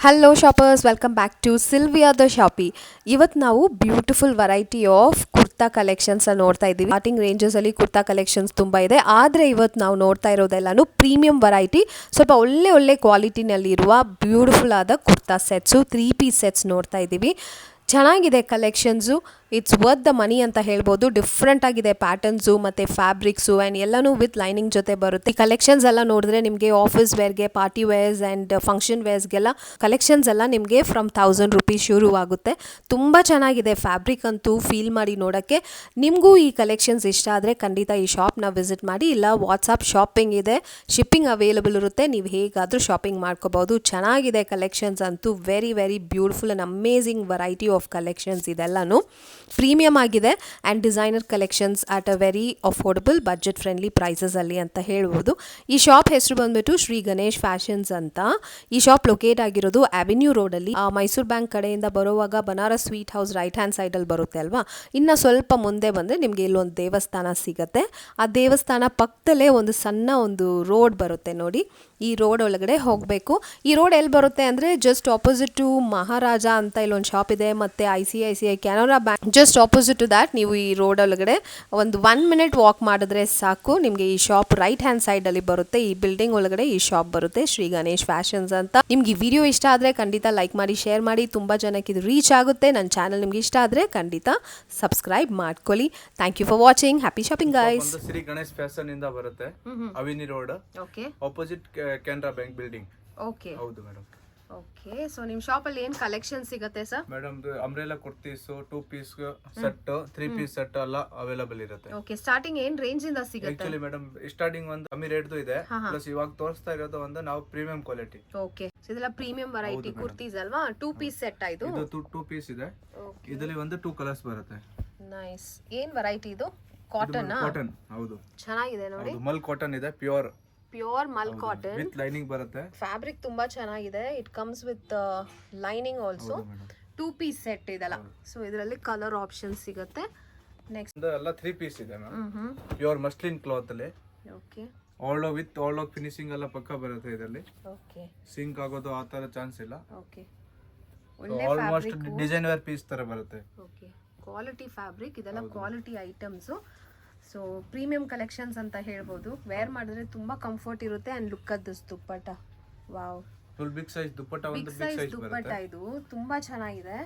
Hello shoppers, welcome back to Sylvia the shoppy. ಇವತ್ತು ನಾವು beautiful variety of kurta collections ನೋಡ್ತಾ ಇದ್ದೀವಿ. ಸ್ಟಾರ್ಟಿಂಗ್ ರೇಂಜಸ್ ಅಲ್ಲಿ ಕುರ್ತಾ ಕಲೆಕ್ಷನ್ಸ್ ತುಂಬ ಇದೆ. ಆದರೆ ಇವತ್ತು ನಾವು ನೋಡ್ತಾ ಇರೋದೆಲ್ಲಾನು ಪ್ರೀಮಿಯಂ ವೆರೈಟಿ, ಸ್ವಲ್ಪ ಒಳ್ಳೆ ಕ್ವಾಲಿಟಿನಲ್ಲಿ ಇರುವ ಬ್ಯೂಟಿಫುಲ್ ಆದ ಕುರ್ತಾ ಸೆಟ್ಸು, 3 ಪೀಸ್ ಸೆಟ್ಸ್ ನೋಡ್ತಾ ಇದ್ದೀವಿ. ಚೆನ್ನಾಗಿದೆ collections, it's worth the money ಅಂತ ಹೇಳ್ಬೋದು. ಡಿಫ್ರೆಂಟ್ ಆಗಿದೆ ಪ್ಯಾಟರ್ನ್ಸು ಮತ್ತು ಫ್ಯಾಬ್ರಿಕ್ಸು ಆ್ಯಂಡ್ ಎಲ್ಲನೂ ವಿತ್ ಲೈನಿಂಗ್ ಜೊತೆ ಬರುತ್ತೆ. ಈ ಕಲೆಕ್ಷನ್ಸ್ ಎಲ್ಲ ನೋಡಿದ್ರೆ ನಿಮಗೆ ಆಫೀಸ್ ವೇರ್ಗೆ, ಪಾರ್ಟಿ ವೇರ್ಸ್ ಆ್ಯಂಡ್ ಫಂಕ್ಷನ್ ವೇರ್ಸ್ಗೆಲ್ಲ ಕಲೆಕ್ಷನ್ಸ್ ಎಲ್ಲ ನಿಮಗೆ ಫ್ರಮ್ 1000 ರುಪೀಸ್ ಶುರುವಾಗುತ್ತೆ. ತುಂಬ ಚೆನ್ನಾಗಿದೆ ಫ್ಯಾಬ್ರಿಕ್ ಅಂತೂ ಫೀಲ್ ಮಾಡಿ ನೋಡೋಕ್ಕೆ. ನಿಮಗೂ ಈ ಕಲೆಕ್ಷನ್ಸ್ ಇಷ್ಟ ಆದರೆ ಖಂಡಿತ ಈ ಶಾಪ್ನ ವಿಸಿಟ್ ಮಾಡಿ. ಇಲ್ಲ ವಾಟ್ಸಾಪ್ ಶಾಪಿಂಗ್ ಇದೆ, ಶಿಪ್ಪಿಂಗ್ ಅವೈಲಬಲ್ ಇರುತ್ತೆ, ನೀವು ಹೇಗಾದರೂ ಶಾಪಿಂಗ್ ಮಾಡ್ಕೋಬೋದು. ಚೆನ್ನಾಗಿದೆ ಕಲೆಕ್ಷನ್ಸ್ ಅಂತೂ, very beautiful and amazing variety of collections ಇದೆಲ್ಲನೂ. ಪ್ರೀಮಿಯಂ ಆಗಿದೆ and designer collections at a very affordable budget friendly ಪ್ರೈಸಸಲ್ಲಿ ಅಂತ ಹೇಳ್ಬೋದು. ಈ ಶಾಪ್ ಹೆಸರು ಬಂದ್ಬಿಟ್ಟು ಶ್ರೀ ಗಣೇಶ್ ಫ್ಯಾಷನ್ಸ್ ಅಂತ. ಈ ಶಾಪ್ ಲೊಕೇಟ್ ಆಗಿರೋದು ಅವೆನ್ಯೂ ರೋಡಲ್ಲಿ. ಮೈಸೂರು ಬ್ಯಾಂಕ್ ಕಡೆಯಿಂದ ಬರುವಾಗ Banaras sweet house right hand ಸೈಡಲ್ಲಿ ಬರುತ್ತೆ ಅಲ್ವಾ. ಇನ್ನು ಸ್ವಲ್ಪ ಮುಂದೆ ಬಂದರೆ ನಿಮಗೆ ಇಲ್ಲೊಂದು ದೇವಸ್ಥಾನ ಸಿಗುತ್ತೆ. ಆ ದೇವಸ್ಥಾನ ಪಕ್ಕದಲ್ಲೇ ಒಂದು ಸಣ್ಣ ಒಂದು ರೋಡ್ ಬರುತ್ತೆ ನೋಡಿ. ಈ ರೋಡ್ ಒಳಗಡೆ ಹೋಗಬೇಕು. ಈ ರೋಡ್ ಎಲ್ಲಿ ಬರುತ್ತೆ ಅಂದರೆ ಜಸ್ಟ್ ಆಪೋಸಿಟ್ ಟು ಮಹಾರಾಜ ಅಂತ ಇಲ್ಲೊಂದು ಶಾಪ್ ಇದೆ, ಮತ್ತು ICICI Canara bank just opposite to that. ನೀವು ಈ ರೋಡ್ ಒಳಗಡೆ ಒಂದು 1 ಮಿನಿಟ್ ವಾಕ್ ಮಾಡಿದ್ರೆ ಸಾಕು, ನಿಮಗೆ ಈ ಶಾಪ್ ರೈಟ್ ಹ್ಯಾಂಡ್ ಸೈಡಲ್ಲಿ ಬರುತ್ತೆ. ಈ ಬಿಲ್ಡಿಂಗ್ ಒಳಗಡೆ ಈ ಶಾಪ್ ಬರುತ್ತೆ, ಶ್ರೀ ಗಣೇಶ್ ಫ್ಯಾಷನ್ಸ್ ಅಂತ. ನಿಮ್ಗೆ ಈ ವಿಡಿಯೋ ಇಷ್ಟ ಆದರೆ ಖಂಡಿತ ಲೈಕ್ ಮಾಡಿ, ಶೇರ್ ಮಾಡಿ. ತುಂಬ ಜನಕ್ಕೆ ಇದು ರೀಚ್ ಆಗುತ್ತೆ. ನನ್ನ ಚಾನಲ್ ನಿಮ್ಗೆ ಇಷ್ಟ ಆದರೆ ಖಂಡಿತ ಸಬ್ಸ್ಕ್ರೈಬ್ ಮಾಡ್ಕೊಳ್ಳಿ. Thank you for watching. Happy shopping guys. Shri Ganesh fashion ಇಂದ ಬರುತ್ತೆ, avenue road, opposite Canara bank building. Okay, ಹೌದು ಮೇಡಮ್. ಓಕೆ, ಸೊ ನಿಮ್ಮ ಶಾಪಲ್ಲಿ ಏನು ಕಲೆಕ್ಷನ್ ಸಿಗುತ್ತೆ sir? Madam umbrella kurtis, 2 piece set, 3 piece set ಎಲ್ಲ ಅವೈಲಬಲ್ ಇರುತ್ತೆ. ಓಕೆ, ಸ್ಟಾರ್ಟಿಂಗ್ ಏನು ರೇಂಜ್ ಇಂದ ಸಿಗುತ್ತೆ? ಆಕ್ಚುಲಿ ಮೇಡಮ್ ಸ್ಟಾರ್ಟಿಂಗ್ ಒಂದು ಕಮ್ಮಿ ರೇಟ್ ಇದೆ, ಪ್ಲಸ್ ಇವಾಗ ತೋರಿಸ್ತಾ ಇರೋದು ಒಂದು ನಾವು ಪ್ರೀಮಿಯಂ ಕ್ವಾಲಿಟಿ. ಓಕೆ, ಇದೆಲ್ಲ ಪ್ರೀಮಿಯಂ ವೆರೈಟಿ ಕುರ್ತೀಸ್ ಅಲ್ವಾ? 2 ಪೀಸ್ ಸೆಟ್ ಇದು. ಇದು 2 ಪೀಸ್ ಇದೆ. ಇದರಲ್ಲಿ ಒಂದು 2 ಕಲರ್ಸ್ ಬರುತ್ತೆ. ನೈಸ್. ಏನು ವೆರೈಟಿ ಇದು? ಕಾಟನ್? ಕಾಟನ್, ಹೌದು. ಚೆನ್ನಾಗಿದೆ ನೋಡಿ. ಮಲ್ ಕಾಟನ್ ಇದೆ, pure mul cotton with lining ಬರುತ್ತೆ. ಫ್ಯಾಬ್ರಿಕ್ ತುಂಬಾ ಚೆನ್ನಾಗಿದೆ. It comes with lining also. 2 piece set ಇದೆಲ್ಲ. ಸೊ ಇದರಲ್ಲಿ ಕಲರ್ ಆಪ್ಷನ್ ಸಿಗುತ್ತೆ. ನೆಕ್ಸ್ಟ್ ಎಲ್ಲ 3 ಪೀಸ್ ಇದೆ ಮ್ಯಾಮ್, ಪ್ಯೂರ್ ಮಸ್ಲಿನ್ ಕ್ಲಾತ್ ಅಲ್ಲಿ. Okay, all with all finishing ಎಲ್ಲ ಪಕ್ಕ ಬರುತ್ತೆ ಇದರಲ್ಲಿ. ಓಕೆ, ಸಿಂಕ್ ಆಗೋದು ಆ ತರ ಚಾನ್ಸ್ ಇಲ್ಲ. Okay, almost design wear piece ತರ ಬರುತ್ತೆ. ಓಕೆ, ಕ್ವಾಲಿಟಿ ಫ್ಯಾಬ್ರಿಕ್ ಇದೆಲ್ಲ, quality items. So premium collections ಅಂತ ಹೇಳ್ಬೋದು. ವೇರ್ ಮಾಡಿದ್ರೆ ತುಂಬಾ ಕಂಫರ್ಟ್ ಇರುತ್ತೆ and look at this dupatta. Wow, full big size dupatta, ಒಂದು ಬಿಗ್ ಸೈಜ್ ದುಪ್ಪಟ್ಟ. ಇದು ತುಂಬಾ ಚೆನ್ನಾಗಿದೆ.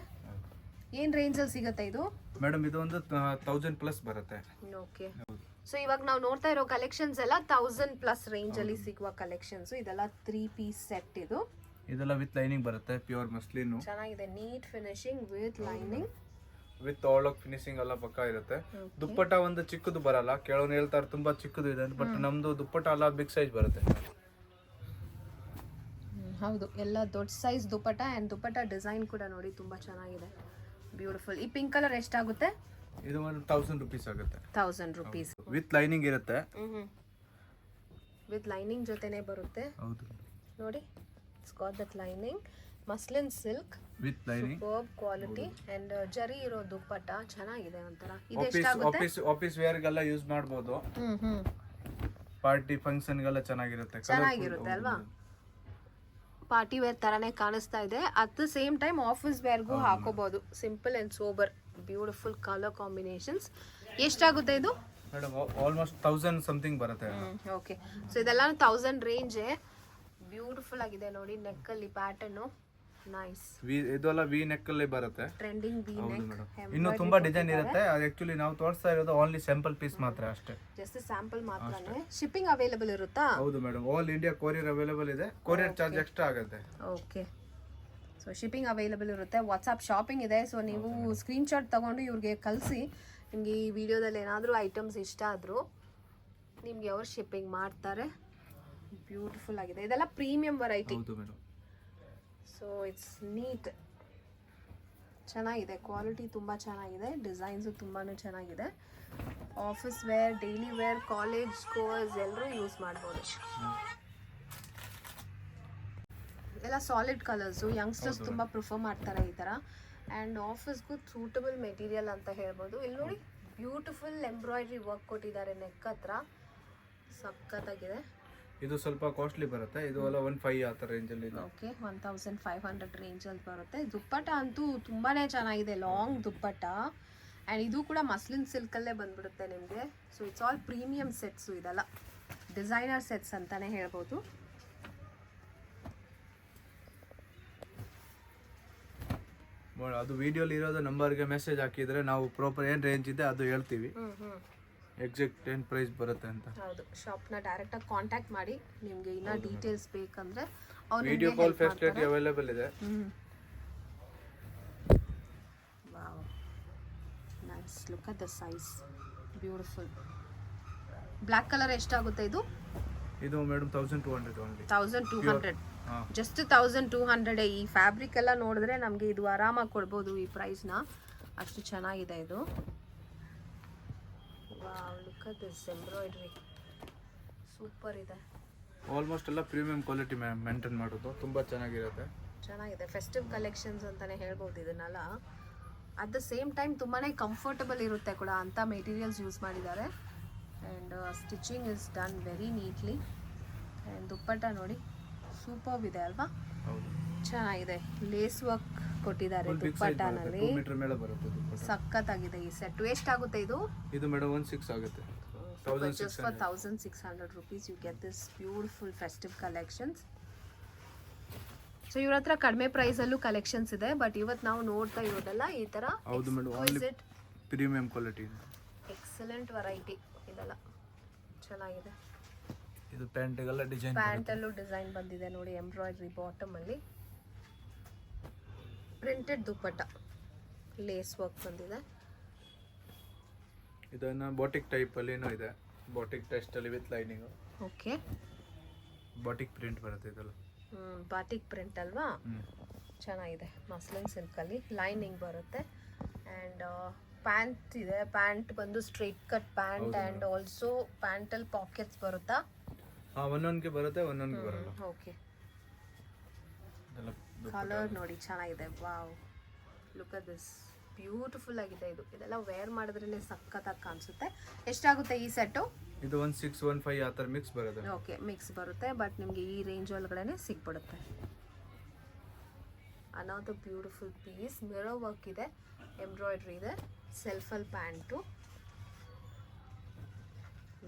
ಏನ್ ರೇಂಜ್ ಅಲ್ಲಿ ಸಿಗುತ್ತೆ ಇದು? ಮೇಡಮ್ ಇದು ಒಂದು 1000 ಪ್ಲಸ್ ಬರುತ್ತೆ. ಓಕೆ, ಸೊ ಇವಾಗ ನಾವು ನೋಡ್ತಾ ಇರೋ ಕಲೆಕ್ಷನ್ಸ್ ಎಲ್ಲ 1000 ಪ್ಲಸ್ ರೇಂಜ್ ಅಲ್ಲಿ ಸಿಗುವ ಕಲೆಕ್ಷನ್ಸ್. ಇದೆಲ್ಲ 3 ಪೀಸ್ ಸೆಟ್. ಇದೆಲ್ಲ ವಿತ್ ಲೈನಿಂಗ್ ಬರುತ್ತೆ, ಪ್ಯೂರ್ ಮಸ್ಲಿನ್. ಚೆನ್ನಾಗಿದೆ, neat finishing with lining, with all finishing ಎಲ್ಲ ಪಕ್ಕ ಇರುತ್ತೆ. ದುಪ್ಪಟ್ಟ ಒಂದು ಚಿಕ್ಕದು ಬರಲ್ಲ, ಕೆಲವೊಂದು ಹೇಳ್ತಾರೆ ತುಂಬಾ ಚಿಕ್ಕದು ಇದೆ, ಬಟ್ ನಮ್ದು ದುಪ್ಪಟ್ಟ ಎಲ್ಲ ಬಿಗ್ ಸೈಜ್ ಬರುತ್ತೆ. ಹೌದು, ಎಲ್ಲ ದೊಡ್ಡ size dupatta. And dupatta design ಕೂಡ ನೋಡಿ ತುಂಬಾ ಚೆನ್ನಾಗಿದೆ, ಬ್ಯೂಟಿಫುಲ್. ಈ ಪಿಂಕ್ ಕಲರ್ ಎಷ್ಟಾಗುತ್ತೆ? ಇದು ಒಂದು 1000 ರುಪೀಸ್ ಆಗುತ್ತೆ. 1000 ರುಪೀಸ್ ವಿತ್ ಲೈನಿಂಗ್ ಇರುತ್ತೆ. ವಿತ್ ಲೈನಿಂಗ್ ಜೊತೆನೆ ಬರುತ್ತೆ. ಹೌದು ನೋಡಿ, it's got that lining. Muslin silk with lining, super quality and zari ಇರೋ ದುಪ್ಪಟ್ಟ. ಚೆನ್ನಾಗಿದೆ ಒಂಥರ. ಇದು ಎಷ್ಟಾಗುತ್ತೆ? ಆಫೀಸ್ ವೇರ್ ಗೆಲ್ಲ ಯೂಸ್ ಮಾಡಬಹುದು, ಪಾರ್ಟಿ ಫಂಕ್ಷನ್ ಗೆಲ್ಲ ಚೆನ್ನಾಗಿರುತ್ತೆ ಅಲ್ವಾ? ಪಾರ್ಟಿ ವೇರ್ ತರಾನೇ ಕಾಣಿಸ್ತಾ ಇದೆ. At the same time office ವೇರ್ಗೂ ಹಾಕೋಬಹುದು. Simple and sober, beautiful colour combinations. ಎಷ್ಟಾಗುತ್ತೆ ಇದು? ಮೇಡಮ್ ಆಲ್ಮೋಸ್ಟ್ 1000 ಸಮಥಿಂಗ್ ಬರುತ್ತೆ. ಓಕೆ, ಸೊ ಇದೆಲ್ಲ 1000 ರೇಂಜ್. ಬ್ಯೂಟಿಫುಲ್ ಆಗಿದೆ ನೋಡಿ, ನೆಕ್ ಅಲ್ಲಿ ಪ್ಯಾಟರ್ನ್. ನೈಸ್. ಇದೆಲ್ಲ ವಿ ನೆಕ್ ಅಲ್ಲಿ ಬರುತ್ತೆ, ಟ್ರೆಂಡಿಂಗ್ ವಿ ನೆಕ್. ಇನ್ನು ತುಂಬಾ ಡಿಸೈನ್ ಇರುತ್ತೆ. ಆಕ್ಚುಲಿ ನಾವು ತೋರಿಸ್ತಾ ಇರೋದು ಓನ್ಲಿ ಸ್ಯಾಂಪಲ್ ಪೀಸ್ ಮಾತ್ರ ಅಷ್ಟೇ, ಜಸ್ಟ್ ಸ್ಯಾಂಪಲ್ ಮಾತ್ರನೇ. ಶಿಪ್ಪಿಂಗ್ ಅವೈಲೇಬಲ್ ಇರುತ್ತಾ? ಹೌದು madam, all India courier available ಇದೆ. ಕೊರಿಯರ್ ಚಾರ್ಜ್ ಎಕ್ಸ್ಟ್ರಾ ಆಗುತ್ತೆ. ಓಕೆ, ಸೊ ಶಿಪ್ಪಿಂಗ್ ಅವೈಲೇಬಲ್ ಇರುತ್ತೆ. ವಾಟ್ಸಾಪ್ ಶಾಪಿಂಗ್ ಇದೆ. ಸೊ ನೀವು ಸ್ಕ್ರೀನ್ ಶಾಟ್ ತಗೊಂಡು ಇವ್ರಿಗೆ ಕಳಿಸಿ. ನಿಮಗೆ ಈ ವಿಡಿಯೋದಲ್ಲಿ ಏನಾದರೂ ಐಟಮ್ಸ್ ಇಷ್ಟ ಆದರೂ ನಿಮಗೆ ಅವ್ರು ಶಿಪ್ಪಿಂಗ್ ಮಾಡ್ತಾರೆ. ಬ್ಯೂಟಿಫುಲ್ ಆಗಿದೆ. ಇದೆಲ್ಲ ಪ್ರೀಮಿಯಂ ವೆರೈಟಿ. ಹೌದು ಮೇಡಮ್. ಸೊ ಇಟ್ಸ್ ನೀಟ್, ಚೆನ್ನಾಗಿದೆ, ಕ್ವಾಲಿಟಿ ತುಂಬ ಚೆನ್ನಾಗಿದೆ, ಡಿಸೈನ್ಸು ತುಂಬಾ ಚೆನ್ನಾಗಿದೆ. Office wear, daily wear, college goers ಎಲ್ಲರೂ ಯೂಸ್ ಮಾಡ್ಬೋದು. ಎಲ್ಲ ಸಾಲಿಡ್ ಕಲರ್ಸು, ಯಂಗ್ಸ್ಟರ್ಸ್ ತುಂಬ ಪ್ರಿಫರ್ ಮಾಡ್ತಾರೆ ಈ ಥರ. ಆ್ಯಂಡ್ ಆಫೀಸ್ಗೂ ಸೂಟಬಲ್ ಮೆಟೀರಿಯಲ್ ಅಂತ ಹೇಳ್ಬೋದು. ಇಲ್ಲಿ ನೋಡಿ, ಬ್ಯೂಟಿಫುಲ್ ಎಂಬ್ರಾಯ್ಡ್ರಿ ವರ್ಕ್ ಕೊಟ್ಟಿದ್ದಾರೆ ನೆಕ್ ಹತ್ರ, ಸಖತ್ತಾಗಿದೆ. ಇದು ಸ್ವಲ್ಪ ಕಾಸ್ಟ್ಲಿ ಬರುತ್ತೆ, ಇದು ಎಲ್ಲ 1,500 ಆ ಥರ ರೇಂಜಲ್ಲಿ ಇದೆ. ಓಕೆ 1500 ರೇಂಜಲ್ಲಿ ಬರುತ್ತೆ. ದುಪ್ಪಟ್ಟ ಅಂತೂ ತುಂಬಾ ಚೆನ್ನಾಗಿದೆ, ಲಾಂಗ್ ದುಪ್ಪಟ್ಟ. ಆ್ಯಂಡ್ ಇದು ಕೂಡ ಮಸ್ಲಿನ್ ಸಿಲ್ಕಲ್ಲೇ ಬಂದ್ಬಿಡುತ್ತೆ ನಿಮಗೆ. So it's all premium sets, ಇದೆಲ್ಲ ಡಿಸೈನರ್ ಸೆಟ್ಸ್ ಅಂತಲೇ ಹೇಳ್ಬೋದು. ಅದು ವಿಡಿಯೋಲಿ ಇರೋದು ನಂಬರ್ಗೆ ಮೆಸೇಜ್ ಹಾಕಿದರೆ ನಾವು ಪ್ರಾಪರ್ ಏನು ರೇಂಜ್ ಇದೆ ಅದು ಹೇಳ್ತೀವಿ, ಎಕ್ಸಾಕ್ಟ್ ಏನು ಪ್ರೈಸ್ ಬರುತ್ತೆ ಅಂತ. ಹೌದು, ಶಾಪ್ನ ಡೈರೆಕ್ಟಾಗಿ ಕಾಂಟ್ಯಾಕ್ಟ್ ಮಾಡಿ. ನಿಮಗೆ ಇನ್ನೂ ಡೀಟೇಲ್ಸ್ ಬೇಕಂದರೆ ವಿಡಿಯೋ ಕಾಲ್ ಫೆಸಿಲಿಟಿ ಅವೈಲೇಬಲ್ ಇದೆ. Wow, nice, look at the size, beautiful. Black colour ಎಷ್ಟಾಗುತ್ತೆ ಇದು? ಇದು ಮೇಡಮ್ 1200 ಓನ್ಲಿ. 1200, ಜಸ್ಟ್ 1200. ಈ ಫ್ಯಾಬ್ರಿಕ್ ಎಲ್ಲ ನೋಡಿದ್ರೆ ನಮಗೆ ಇದು ಆರಾಮಾಗಿ ಕೊಡ್ಬೋದು ಈ ಪ್ರೈಸ್ನ, ಅಷ್ಟು ಚೆನ್ನಾಗಿದೆ ಇದು. Wow, look at this embroidery, super ಇದೆ. ಆಲ್ಮೋಸ್ಟ್ ಎಲ್ಲ ಪ್ರೀಮಿಯಂ ಕ್ವಾಲಿಟಿ ಮೇಂಟೈನ್ ಮಾಡೋದು, ತುಂಬ ಚೆನ್ನಾಗಿರುತ್ತೆ. ಚೆನ್ನಾಗಿದೆ, ಫೆಸ್ಟಿವ್ ಕಲೆಕ್ಷನ್ಸ್ ಅಂತಲೇ ಹೇಳ್ಬೋದು ಇದನ್ನೆಲ್ಲ. ಅಟ್ ದ ಸೇಮ್ ಟೈಮ್ ತುಂಬಾ ಕಂಫರ್ಟಬಲ್ ಇರುತ್ತೆ ಕೂಡ, ಅಂಥ ಮೆಟೀರಿಯಲ್ಸ್ ಯೂಸ್ ಮಾಡಿದ್ದಾರೆ. And stitching is done very neatly. And dupatta ನೋಡಿ ಸೂಪರ್ ಇದೆ ಅಲ್ವಾ? ಹೌದು, ಚೆನ್ನಾಗಿದೆ. ಲೇಸ್ ವರ್ಕ್ ಕೊಟ್ಟಿದ್ದಾರೆ ದುಪ್ಪಟ್ಟನಲ್ಲಿ, 2 ಮೀಟರ್ ಮೇಲೆ ಬರುತ್ತೆ ದುಪ್ಪಟ್ಟ. ಸಖತ್ತಾಗಿದೆ ಈ ಸೆಟ್. ಎಷ್ಟಾಗುತ್ತೆ ಇದು? ಇದು ಮೇಡಮ್ 16 ಆಗುತ್ತೆ. Just for 1600 rupees you get this beautiful festive collections. So ಇವ್ರ ಹತ್ರ ಕಡಿಮೆ ಪ್ರೈಸಲ್ಲೂ ಕಲೆಕ್ಷನ್ಸ್ ಇದೆ, ಬಟ್ ಇವತ್ತು ನಾವು ನೋಡ್ತಾ ಇರೋದಲ್ಲ ಈ ಥರ ಹೌದು madam, only premium quality. Excellent variety ಇದೆಲ್ಲ, ಚೆನ್ನಾಗಿದೆ. ಇದು ಪ್ಯಾಂಟಿಗೆಲ್ಲ ಡಿಸೈನ್, ಪ್ಯಾಂಟಲ್ಲೂ ಡಿಸೈನ್ ಬಂದಿದೆ ನೋಡಿ, ಎಂಬ್ರಾಯ್ಡ್ರಿ ಬಾಟಮಲ್ಲಿ. ಪ್ರಿಂಟೆಡ್ ದುಪ್ಪಟ್ಟ, ಲೇಸ್ ವರ್ಕ್ ಬಂದಿದೆ. ಇದನ್ನು ಬಾಟಿಕ್ ಟೈಪಲ್ಲಿನೂ ಇದೆ, ಬಾಟಿಕ್ ಟೆಸ್ಟಲ್ಲಿ with lining. Okay, batik print ಬರುತ್ತೆ ಇದೆಲ್ಲ. ಬಾಟಿಕ್ ಪ್ರಿಂಟ್ ಅಲ್ವಾ? ಚೆನ್ನಾಗಿದೆ. ಮಸ್ಲಿನ್ ಸಿಲ್ಕಲ್ಲಿ ಲೈನಿಂಗ್ ಬರುತ್ತೆ. ಆ್ಯಂಡ್ ಪ್ಯಾಂಟ್ ಇದೆ, ಪ್ಯಾಂಟ್ ಬಂದು straight cut pant. And also ಪ್ಯಾಂಟಲ್ಲಿ ಪಾಕೆಟ್ಸ್ ಬರುತ್ತಾ? ಒಂದೊಂದಿಗೆ ಬರುತ್ತೆ, ಒಂದೊಂದಿಗೆ ಬರಲ್ಲ. ಓಕೆ, ಕಲರ್ ನೋಡಿ ಚೆನ್ನಾಗಿದೆ. Wow, look at this, beautiful ಆಗಿದೆ ಇದು. ಇದೆಲ್ಲ ವೇರ್ ಮಾಡಿದ್ರೇ ಸಖತ್ತಾಗಿ ಕಾಣಿಸುತ್ತೆ. ಎಷ್ಟಾಗುತ್ತೆ ಈ ಸೆಟ್ಟು? ಇದು 1615 ಆ ಥರ ಮಿಕ್ಸ್ ಬರುತ್ತೆ. ಓಕೆ, ಮಿಕ್ಸ್ ಬರುತ್ತೆ, ಬಟ್ ನಿಮಗೆ ಈ ರೇಂಜ್ ಒಳಗಡೆ ಸಿಕ್ಬಿಡುತ್ತೆ. Another beautiful piece, mirror work ಇದೆ, ಎಂಬ್ರಾಯ್ಡ್ರಿ ಇದೆ, ಸೆಲ್ಫಲ್ ಪ್ಯಾಂಟು,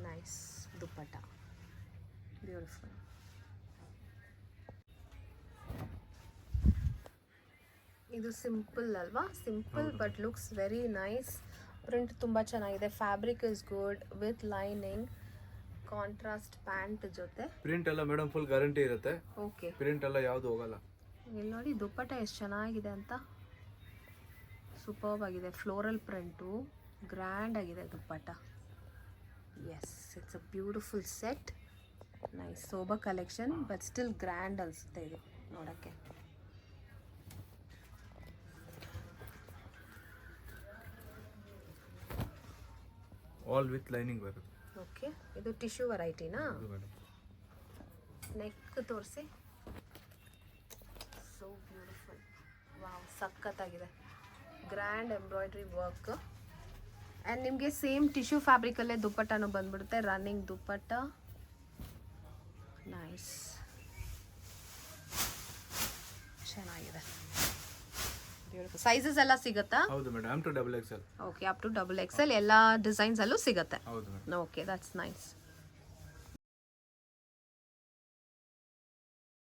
ನೈಸ್ ದುಪ್ಪಟ್ಟ, ಬ್ಯೂಟಿಫುಲ್. ಇದು ಸಿಂಪಲ್ ಅಲ್ವಾ? Simple but looks very nice. Print ತುಂಬ ಚೆನ್ನಾಗಿದೆ. Fabric is good with lining, contrast pant ಜೊತೆ. ಪ್ರಿಂಟ್ ಎಲ್ಲ ಮೇಡಮ್ ಫುಲ್ ಗ್ಯಾರಂಟಿ ಇರುತ್ತೆ. ಓಕೆ, ಪ್ರಿಂಟ್ ಎಲ್ಲ ಯಾವುದು ಹೋಗಲ್ಲ. ಇಲ್ಲಿ ನೋಡಿ ದುಪ್ಪಟ್ಟ ಎಷ್ಟು ಚೆನ್ನಾಗಿದೆ ಅಂತ, ಸೂಪರ್ಬ್ ಆಗಿದೆ. ಫ್ಲೋರಲ್ ಪ್ರಿಂಟು, ಗ್ರ್ಯಾಂಡ್ ಆಗಿದೆ dupatta. Yes, it's a beautiful set. Nice sober collection, but still grand ಅನಿಸುತ್ತೆ ಇದು ನೋಡೋಕ್ಕೆ. ಆಲ್ ವಿತ್ ಲೈನಿಂಗ್ ಬರುತ್ತೆ. ಓಕೆ, ಇದು ಟಿಶ್ಯೂ ವೆರೈಟಿನಾ? ನೆಕ್ ತೋರಿಸಿ. ಸೋ ಬ್ಯೂಟಿಫುಲ್, ವಾವ್, ಸಖತ್ತಾಗಿದೆ. Grand embroidery work. ಆ್ಯಂಡ್ ನಿಮಗೆ ಸೇಮ್ ಟಿಶ್ಯೂ ಫ್ಯಾಬ್ರಿಕಲ್ಲೇ ದುಪ್ಪಟ್ಟನೂ ಬಂದ್ಬಿಡುತ್ತೆ, ರನ್ನಿಂಗ್ ದುಪ್ಪಟ್ಟ. ನೈಸ್, ಚೆನ್ನಾಗಿದೆ, ಬ್ಯೂಟಿಫುಲ್. ಸೈಜಸ್ ಎಲ್ಲ ಸಿಗುತ್ತಾ? ಹೌದು madam, up to XXL. Okay, up to XXL ಎಲ್ಲ ಡಿಸೈನ್ಸ್ ಅಲ್ಲೂ ಸಿಗುತ್ತೆ. ಹೌದು ಮೇಡಮ್. Okay, that's nice.